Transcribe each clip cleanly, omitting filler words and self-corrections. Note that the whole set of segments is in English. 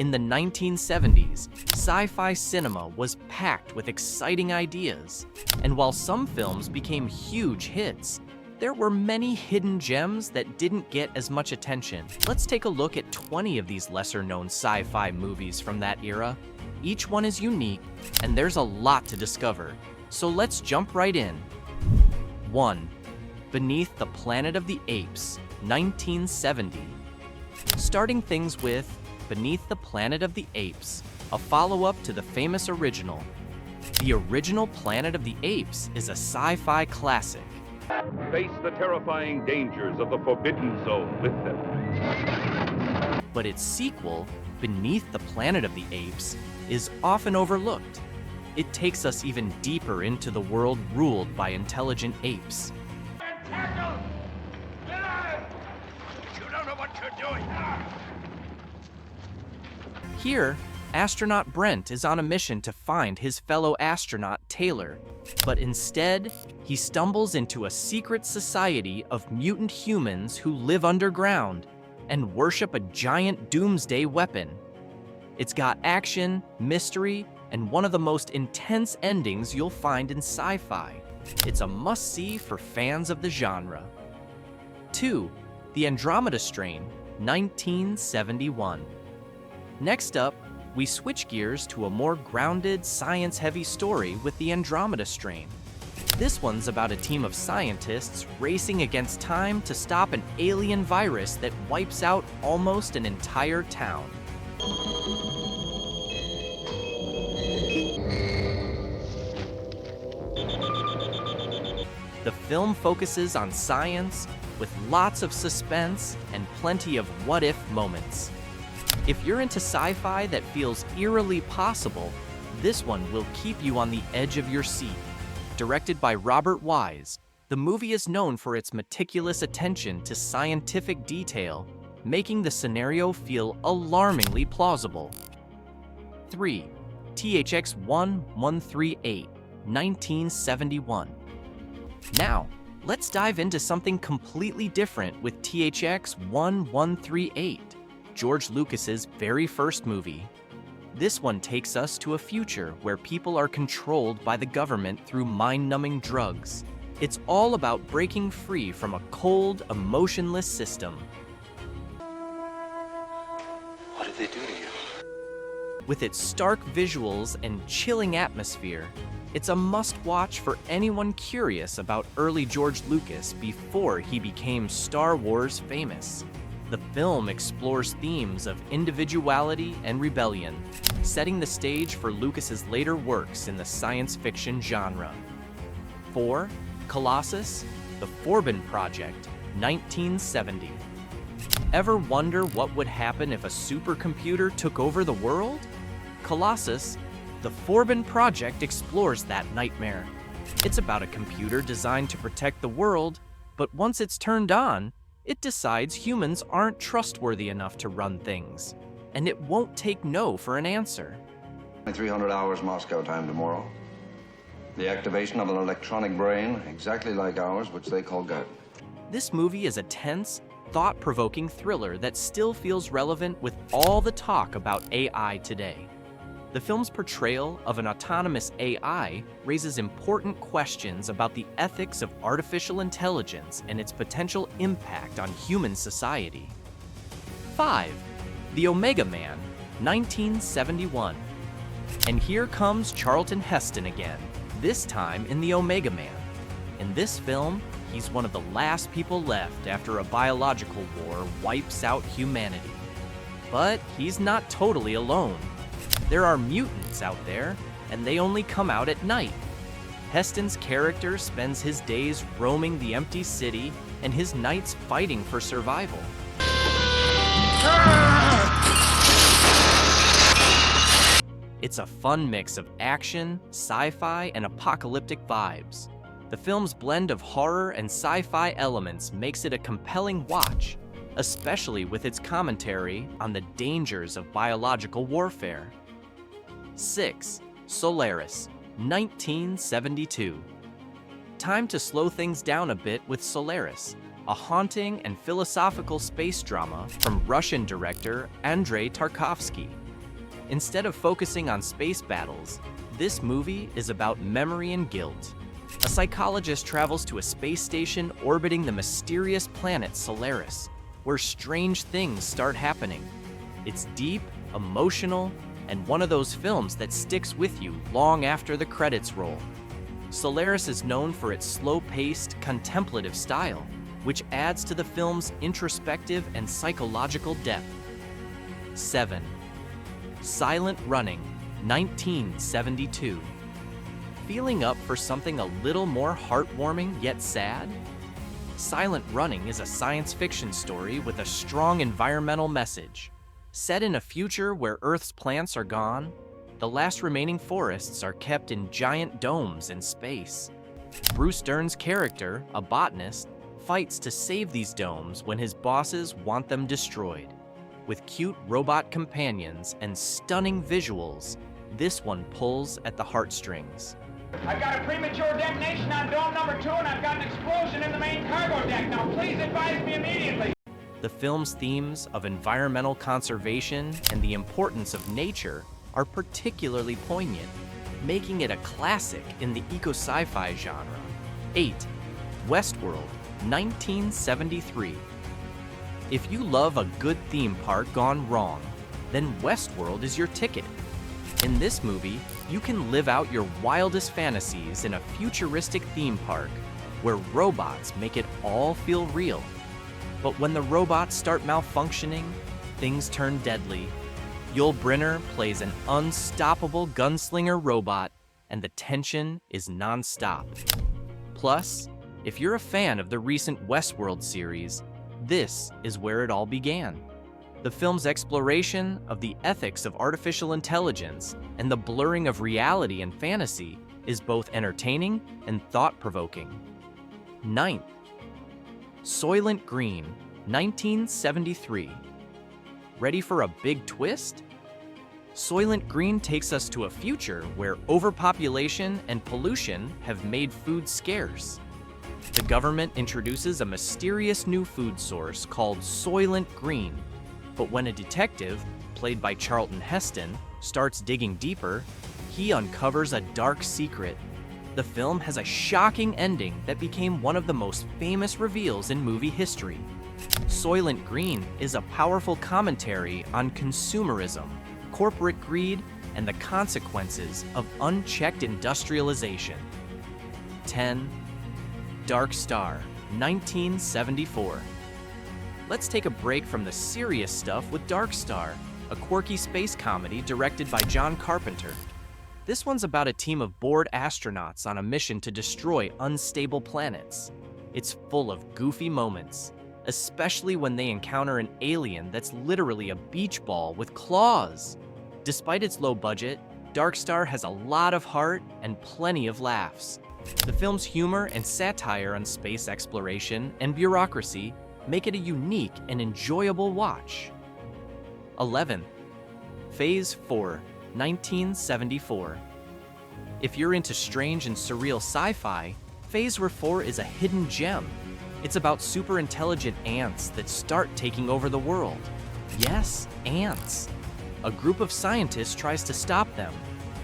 In the 1970s, sci-fi cinema was packed with exciting ideas, and while some films became huge hits, there were many hidden gems that didn't get as much attention. Let's take a look at 20 of these lesser-known sci-fi movies from that era. Each one is unique, and there's a lot to discover, so let's jump right in. 1. Beneath the Planet of the Apes, 1970. Starting things with Beneath the Planet of the Apes, a follow-up to the famous original. The original Planet of the Apes is a sci-fi classic. Face the terrifying dangers of the Forbidden Zone with them. But its sequel, Beneath the Planet of the Apes, is often overlooked. It takes us even deeper into the world ruled by intelligent apes. Tackle! You don't know what you're doing. Here, astronaut Brent is on a mission to find his fellow astronaut Taylor, but instead, he stumbles into a secret society of mutant humans who live underground and worship a giant doomsday weapon. It's got action, mystery, and one of the most intense endings you'll find in sci-fi. It's a must-see for fans of the genre. 2. The Andromeda Strain, 1971. Next up, we switch gears to a more grounded, science-heavy story with the Andromeda Strain. This one's about a team of scientists racing against time to stop an alien virus that wipes out almost an entire town. The film focuses on science with lots of suspense and plenty of what-if moments. If you're into sci-fi that feels eerily possible, this one will keep you on the edge of your seat. Directed by Robert Wise, the movie is known for its meticulous attention to scientific detail, making the scenario feel alarmingly plausible. 3. THX 1138, 1971. Now, let's dive into something completely different with THX 1138. George Lucas's very first movie. This one takes us to a future where people are controlled by the government through mind-numbing drugs. It's all about breaking free from a cold, emotionless system. What did they do to you? With its stark visuals and chilling atmosphere, it's a must-watch for anyone curious about early George Lucas before he became Star Wars famous. The film explores themes of individuality and rebellion, setting the stage for Lucas's later works in the science fiction genre. 4. Colossus, The Forbin Project, 1970. Ever wonder what would happen if a supercomputer took over the world? Colossus, The Forbin Project explores that nightmare. It's about a computer designed to protect the world, but once it's turned on, it decides humans aren't trustworthy enough to run things, and it won't take no for an answer. 300 hours Moscow time tomorrow. The activation of an electronic brain, exactly like ours, which they call gut. This movie is a tense, thought-provoking thriller that still feels relevant with all the talk about AI today. The film's portrayal of an autonomous AI raises important questions about the ethics of artificial intelligence and its potential impact on human society. 5. The Omega Man, 1971. And here comes Charlton Heston again, this time in The Omega Man. In this film, he's one of the last people left after a biological war wipes out humanity. But he's not totally alone. There are mutants out there, and they only come out at night. Heston's character spends his days roaming the empty city and his nights fighting for survival. It's a fun mix of action, sci-fi, and apocalyptic vibes. The film's blend of horror and sci-fi elements makes it a compelling watch, especially with its commentary on the dangers of biological warfare. 6. Solaris, 1972. Time to slow things down a bit with Solaris, a haunting and philosophical space drama from Russian director Andrei Tarkovsky. Instead of focusing on space battles, this movie is about memory and guilt. A psychologist travels to a space station orbiting the mysterious planet Solaris, where strange things start happening. It's deep, emotional, and one of those films that sticks with you long after the credits roll. Solaris is known for its slow-paced, contemplative style, which adds to the film's introspective and psychological depth. 7. Silent Running, 1972. Feeling up for something a little more heartwarming yet sad? Silent Running is a science fiction story with a strong environmental message. Set in a future where Earth's plants are gone, the last remaining forests are kept in giant domes in space. Bruce Dern's character, a botanist, fights to save these domes when his bosses want them destroyed. With cute robot companions and stunning visuals, this one pulls at the heartstrings. I've got a premature detonation on dome number 2, and I've got an explosion in the main cargo deck. Now, please advise me immediately. The film's themes of environmental conservation and the importance of nature are particularly poignant, making it a classic in the eco-sci-fi genre. 8. Westworld, 1973. If you love a good theme park gone wrong, then Westworld is your ticket. In this movie, you can live out your wildest fantasies in a futuristic theme park where robots make it all feel real. But when the robots start malfunctioning, things turn deadly. Yul Brynner plays an unstoppable gunslinger robot, and the tension is non-stop. Plus, if you're a fan of the recent Westworld series, this is where it all began. The film's exploration of the ethics of artificial intelligence and the blurring of reality and fantasy is both entertaining and thought-provoking. 9. Soylent Green, 1973. Ready for a big twist? Soylent Green takes us to a future where overpopulation and pollution have made food scarce. The government introduces a mysterious new food source called Soylent Green, but when a detective, played by Charlton Heston, starts digging deeper, he uncovers a dark secret. The film has a shocking ending that became one of the most famous reveals in movie history. Soylent Green is a powerful commentary on consumerism, corporate greed, and the consequences of unchecked industrialization. 10. Dark Star, 1974. Let's take a break from the serious stuff with Dark Star, a quirky space comedy directed by John Carpenter. This one's about a team of bored astronauts on a mission to destroy unstable planets. It's full of goofy moments, especially when they encounter an alien that's literally a beach ball with claws. Despite its low budget, Dark Star has a lot of heart and plenty of laughs. The film's humor and satire on space exploration and bureaucracy make it a unique and enjoyable watch. 11. Phase 4, 1974. If you're into strange and surreal sci-fi, Phase 4 is a hidden gem. It's about super intelligent ants that start taking over the world. Yes, ants. A group of scientists tries to stop them,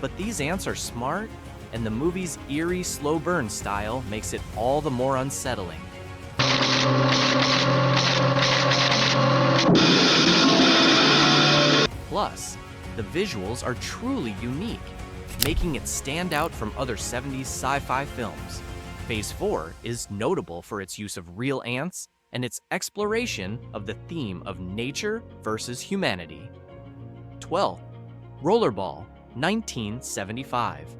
but these ants are smart, and the movie's eerie, slow burn style makes it all the more unsettling. Plus, the visuals are truly unique, making it stand out from other 70s sci-fi films. Phase 4 is notable for its use of real ants and its exploration of the theme of nature versus humanity. 12. Rollerball, 1975.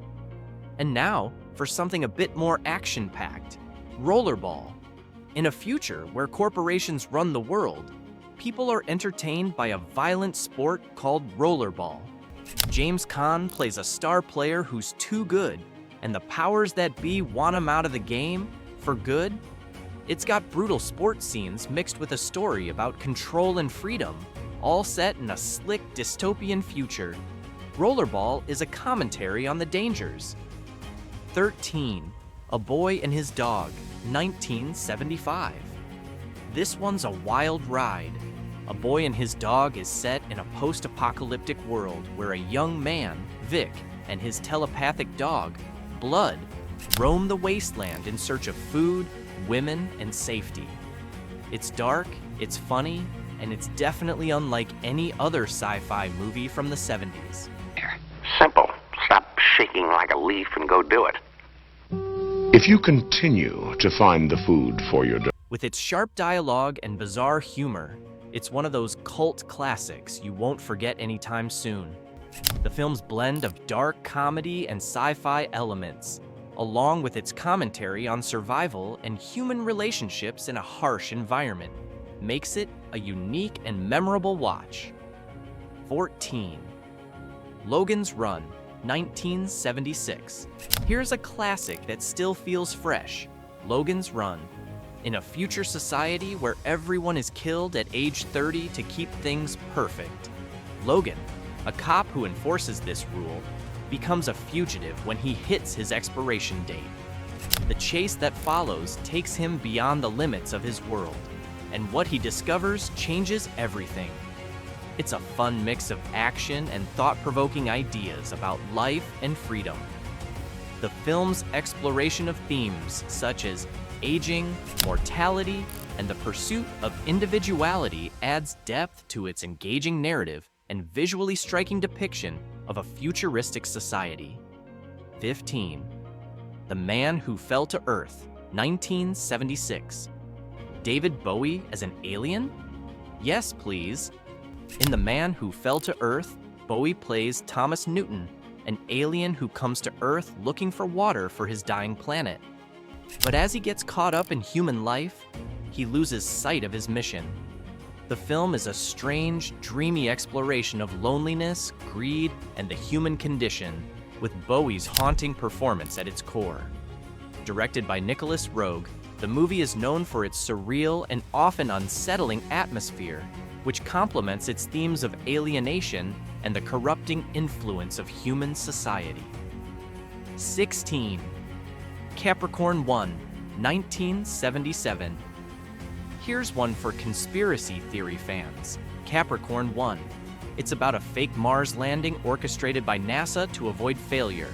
And now, for something a bit more action-packed, Rollerball. In a future where corporations run the world, people are entertained by a violent sport called Rollerball. James Caan plays a star player who's too good, and the powers that be want him out of the game for good. It's got brutal sports scenes mixed with a story about control and freedom, all set in a slick dystopian future. Rollerball is a commentary on the dangers. 13. A Boy and His Dog, 1975. This one's a wild ride. A Boy and His Dog is set in a post-apocalyptic world where a young man, Vic, and his telepathic dog, Blood, roam the wasteland in search of food, women, and safety. It's dark, it's funny, and it's definitely unlike any other sci-fi movie from the 70s. Simple. Stop shaking like a leaf and go do it. If you continue to find the food for your dog. With its sharp dialogue and bizarre humor, it's one of those cult classics you won't forget anytime soon. The film's blend of dark comedy and sci-fi elements, along with its commentary on survival and human relationships in a harsh environment, makes it a unique and memorable watch. 14. Logan's Run, 1976. Here's a classic that still feels fresh, Logan's Run. In a future society where everyone is killed at age 30 to keep things perfect, Logan, a cop who enforces this rule, becomes a fugitive when he hits his expiration date. The chase that follows takes him beyond the limits of his world, and what he discovers changes everything. It's a fun mix of action and thought-provoking ideas about life and freedom. The film's exploration of themes such as aging, mortality, and the pursuit of individuality adds depth to its engaging narrative and visually striking depiction of a futuristic society. 15. The Man Who Fell to Earth, 1976. David Bowie as an alien? Yes, please. In The Man Who Fell to Earth, Bowie plays Thomas Newton, an alien who comes to Earth looking for water for his dying planet. But as he gets caught up in human life, he loses sight of his mission. The film is a strange, dreamy exploration of loneliness, greed, and the human condition, with Bowie's haunting performance at its core. Directed by Nicholas Roeg, the movie is known for its surreal and often unsettling atmosphere, which complements its themes of alienation and the corrupting influence of human society. 16. Capricorn 1, 1977. Here's one for conspiracy theory fans, Capricorn 1. It's about a fake Mars landing orchestrated by NASA to avoid failure.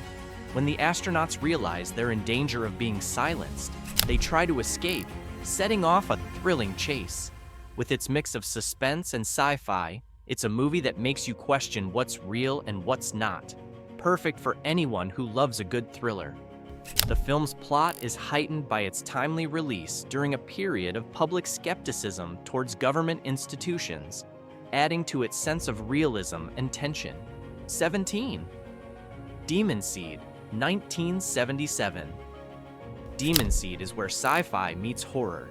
When the astronauts realize they're in danger of being silenced, they try to escape, setting off a thrilling chase. With its mix of suspense and sci-fi, it's a movie that makes you question what's real and what's not. Perfect for anyone who loves a good thriller. The film's plot is heightened by its timely release during a period of public skepticism towards government institutions, adding to its sense of realism and tension. 17. Demon Seed, 1977. Demon Seed is where sci-fi meets horror.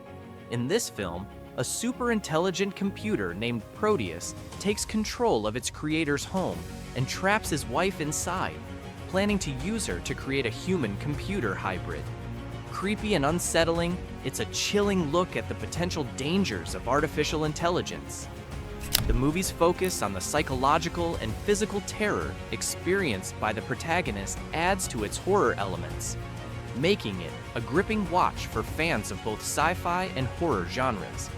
In this film, a super-intelligent computer named Proteus takes control of its creator's home and traps his wife inside, planning to use her to create a human-computer hybrid. Creepy and unsettling, it's a chilling look at the potential dangers of artificial intelligence. The movie's focus on the psychological and physical terror experienced by the protagonist adds to its horror elements, making it a gripping watch for fans of both sci-fi and horror genres.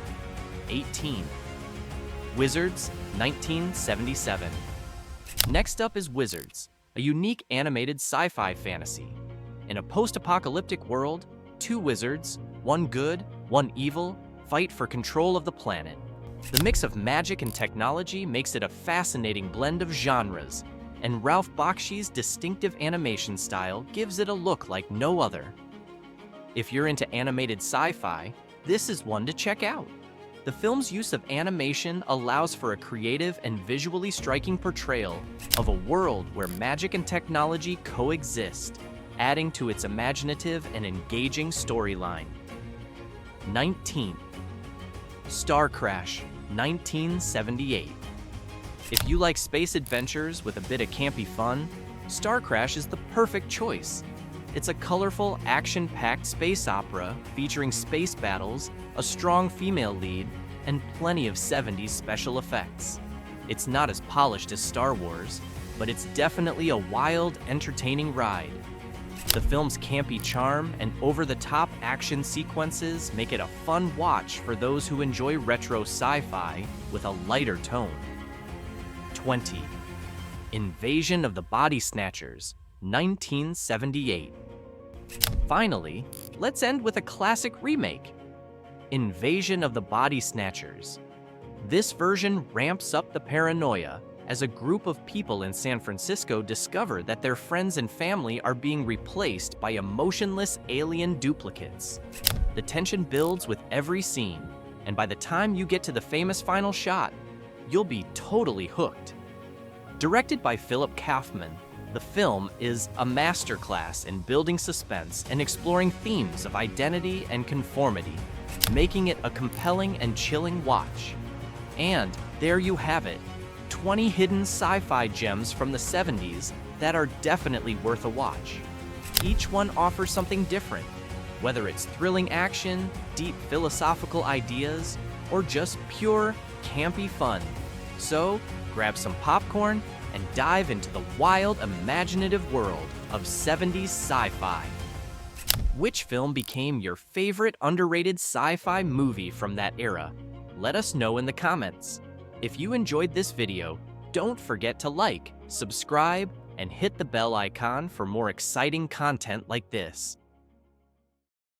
18. Wizards, 1977. Next up is Wizards, a unique animated sci-fi fantasy. In a post-apocalyptic world, two wizards, one good, one evil, fight for control of the planet. The mix of magic and technology makes it a fascinating blend of genres, and Ralph Bakshi's distinctive animation style gives it a look like no other. If you're into animated sci-fi, this is one to check out. The film's use of animation allows for a creative and visually striking portrayal of a world where magic and technology coexist, adding to its imaginative and engaging storyline. 19. Star Crash, 1978. If you like space adventures with a bit of campy fun, Star Crash is the perfect choice. It's a colorful, action-packed space opera featuring space battles, a strong female lead, and plenty of 70s special effects. It's not as polished as Star Wars, but it's definitely a wild, entertaining ride. The film's campy charm and over-the-top action sequences make it a fun watch for those who enjoy retro sci-fi with a lighter tone. 20. Invasion of the Body Snatchers, 1978. Finally, let's end with a classic remake, Invasion of the Body Snatchers. This version ramps up the paranoia as a group of people in San Francisco discover that their friends and family are being replaced by emotionless alien duplicates. The tension builds with every scene, and by the time you get to the famous final shot, you'll be totally hooked. Directed by Philip Kaufman, the film is a masterclass in building suspense and exploring themes of identity and conformity, making it a compelling and chilling watch. And there you have it, 20 hidden sci-fi gems from the 70s that are definitely worth a watch. Each one offers something different, whether it's thrilling action, deep philosophical ideas, or just pure, campy fun. So, grab some popcorn and dive into the wild, imaginative world of 70s sci-fi. Which film became your favorite underrated sci-fi movie from that era? Let us know in the comments. If you enjoyed this video, don't forget to like, subscribe, and hit the bell icon for more exciting content like this.